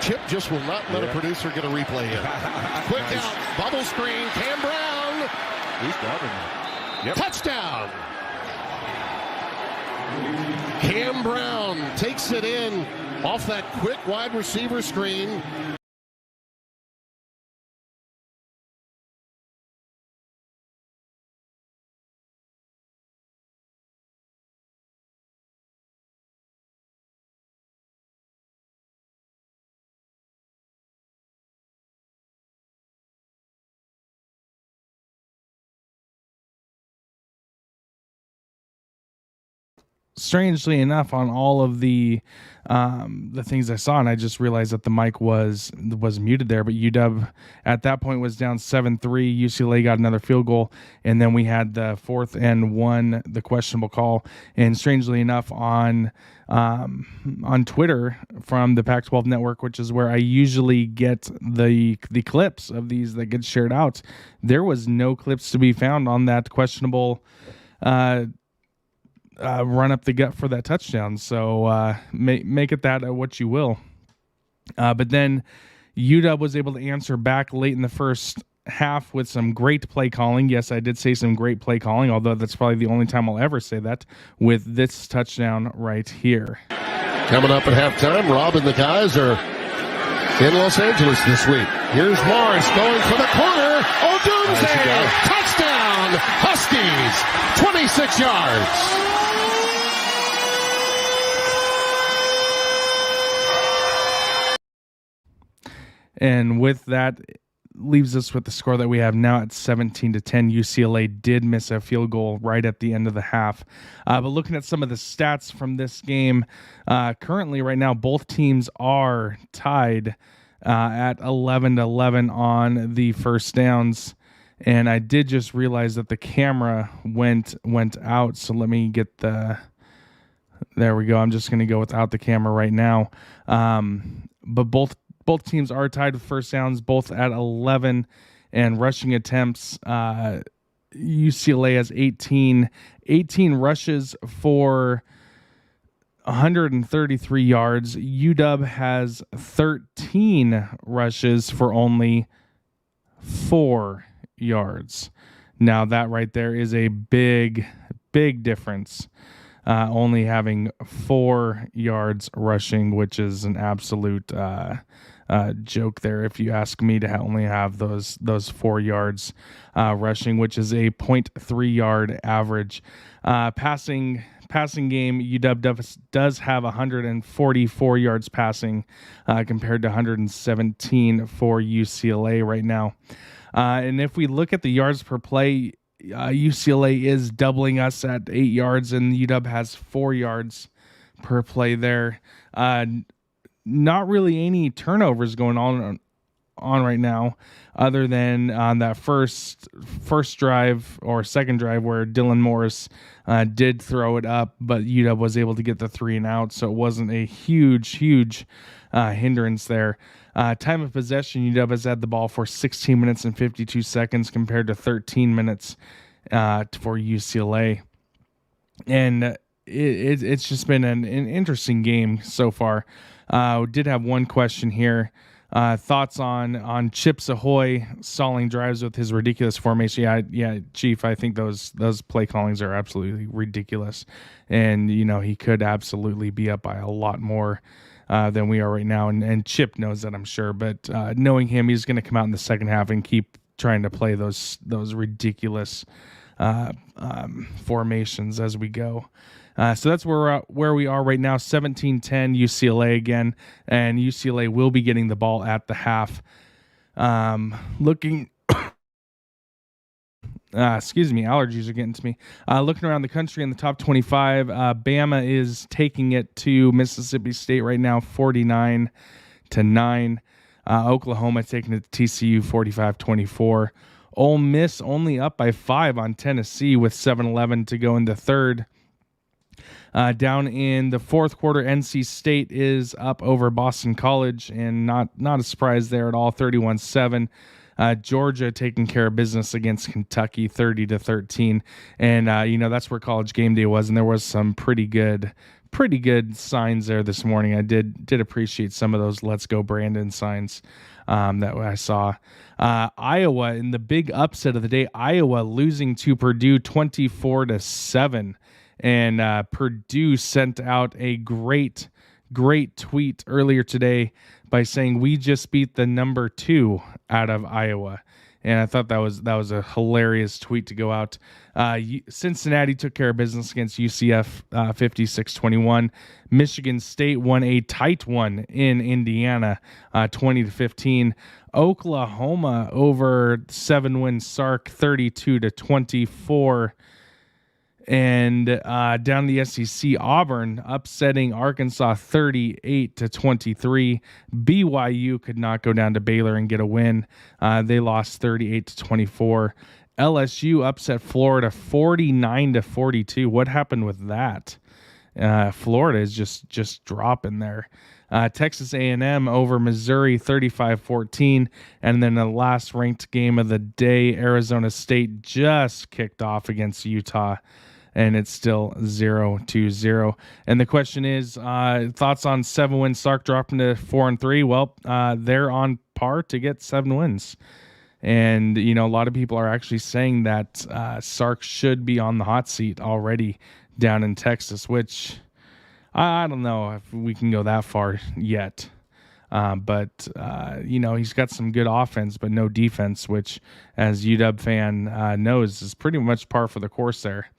Chip just will not let a producer get a replay in. Quick Nice. out, bubble screen, Cam Brown. He's got him. Yep. Touchdown. Cam Brown takes it in off that quick wide receiver screen. Strangely enough, on all of the things I saw, and I just realized that the mic was muted there. But UW at that point was down 7-3. UCLA got another field goal, and then we had the 4th and 1, the questionable call. And strangely enough, on Twitter from the Pac-12 Network, which is where I usually get the clips of these that get shared out, there was no clips to be found on that questionable run up the gut for that touchdown. So make it that what you will. But then UW was able to answer back late in the first half with some great play calling. Yes, I did say some great play calling, although that's probably the only time I'll ever say that, with this touchdown right here. Coming up at halftime, Rob and the guys are in Los Angeles this week. Here's Morris going for the corner. Odunze! Touchdown! Huskies! 26 yards. And with that, leaves us with the score that we have now at 17-10. UCLA did miss a field goal right at the end of the half. But looking at some of the stats from this game, currently right now, both teams are tied at 11-11 on the first downs. And I did just realize that the camera went out. So let me get there we go. I'm just going to go without the camera right now. But both teams are tied with first downs, both at 11, and rushing attempts. UCLA has 18 rushes for 133 yards. UW has 13 rushes for only 4 yards. Now that right there is a big difference. Only having 4 yards rushing, which is an absolute joke there, if you ask me, to only have those 4 yards rushing, which is a 0.3 yard average. Passing game, UW does have 144 yards passing compared to 117 for UCLA right now. And if we look at the yards per play, UCLA is doubling us at 8 yards, and UW has 4 yards per play there. Not really any turnovers going on right now, other than on that first drive or second drive where Dylan Morris did throw it up, but UW was able to get the 3 and out, so it wasn't a huge hindrance there. Time of possession, UW has had the ball for 16 minutes and 52 seconds compared to 13 minutes for UCLA. And it's just been an interesting game so far. We did have one question here. Thoughts on Chips Ahoy stalling drives with his ridiculous formation? Yeah, Chief, I think those play callings are absolutely ridiculous. And, he could absolutely be up by a lot more than we are right now. And Chip knows that, I'm sure. But knowing him, he's going to come out in the second half and keep trying to play those ridiculous formations as we go. So that's where we are right now, 17-10 UCLA again, and UCLA will be getting the ball at the half. Looking, excuse me, allergies are getting to me. Looking around the country in the top 25, Bama is taking it to Mississippi State right now, 49-9. Oklahoma taking it to TCU, 45-24. Ole Miss only up by 5 on Tennessee with 7-11 to go in the third. Down in the fourth quarter, NC State is up over Boston College, and not a surprise there at all, 31-7. Georgia taking care of business against Kentucky, 30-13. And, that's where College Game Day was, and there was some pretty good pretty good signs there this morning. I did appreciate some of those "Let's Go Brandon" signs that I saw. Iowa in the big upset of the day. Iowa losing to Purdue 24-7, and Purdue sent out a great tweet earlier today by saying we just beat the number 2 out of Iowa. And I thought that was a hilarious tweet to go out. Cincinnati took care of business against UCF 56-21. Michigan State won a tight one in Indiana 20-15. Oklahoma over 7-win Sark 32-24. And down the SEC, Auburn upsetting Arkansas 38-23. BYU could not go down to Baylor and get a win. They lost 38-24. LSU upset Florida 49-42. What happened with that? Florida is just dropping there. Texas A&M over Missouri 35-14. And then the last ranked game of the day, Arizona State just kicked off against Utah. And it's still 0-0. And the question is, thoughts on 7-win Sark dropping to 4-3? Well, they're on par to get 7 wins. And, a lot of people are actually saying that Sark should be on the hot seat already down in Texas, which I don't know if we can go that far yet. But he's got some good offense, but no defense, which, as UW fan knows, is pretty much par for the course there.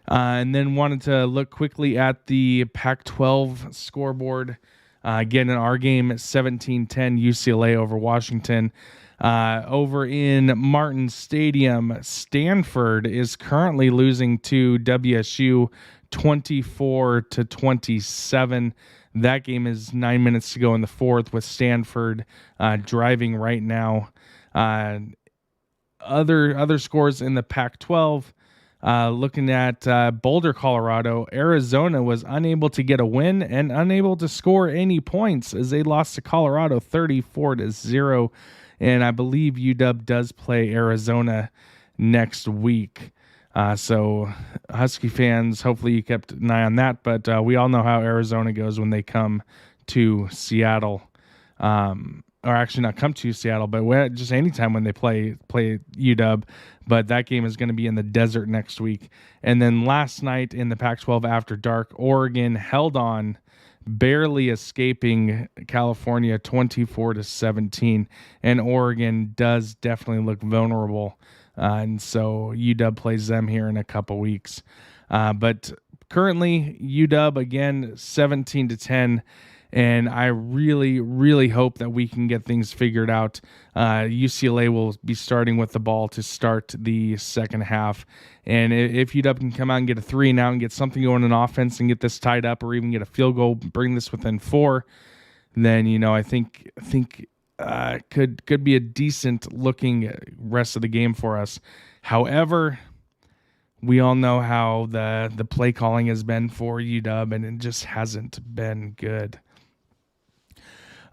And then wanted to look quickly at the Pac-12 scoreboard. Again, in our game, 17-10 UCLA over Washington. Over in Martin Stadium, Stanford is currently losing to WSU 24-27. That game is 9 minutes to go in the fourth, with Stanford driving right now. Other scores in the Pac-12. Looking at Boulder, Colorado, Arizona was unable to get a win and unable to score any points as they lost to Colorado 34-0. And I believe UW does play Arizona next week. So Husky fans, hopefully you kept an eye on that. But we all know how Arizona goes when they come to Seattle. Or actually not come to Seattle, but just anytime when they play UW. But that game is going to be in the desert next week. And then last night in the Pac-12 after dark, Oregon held on, barely escaping California 24-17. And Oregon does definitely look vulnerable. And so UW plays them here in a couple weeks. But currently UW again 17-10. And I really, really hope that we can get things figured out. UCLA will be starting with the ball to start the second half. And if UW can come out and get a 3 now and get something going in offense and get this tied up, or even get a field goal, bring this within 4, then, I think could be a decent looking rest of the game for us. However, we all know how the play calling has been for UW, and it just hasn't been good.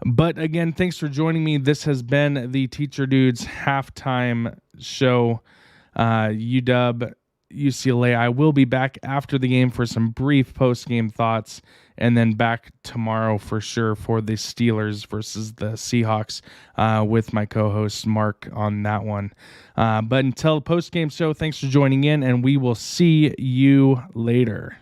But again, thanks for joining me. This has been the Teacher Dudes halftime show. UW, UCLA. I will be back after the game for some brief post-game thoughts, and then back tomorrow for sure for the Steelers versus the Seahawks with my co-host Mark on that one. But until the post-game show, thanks for joining in, and we will see you later.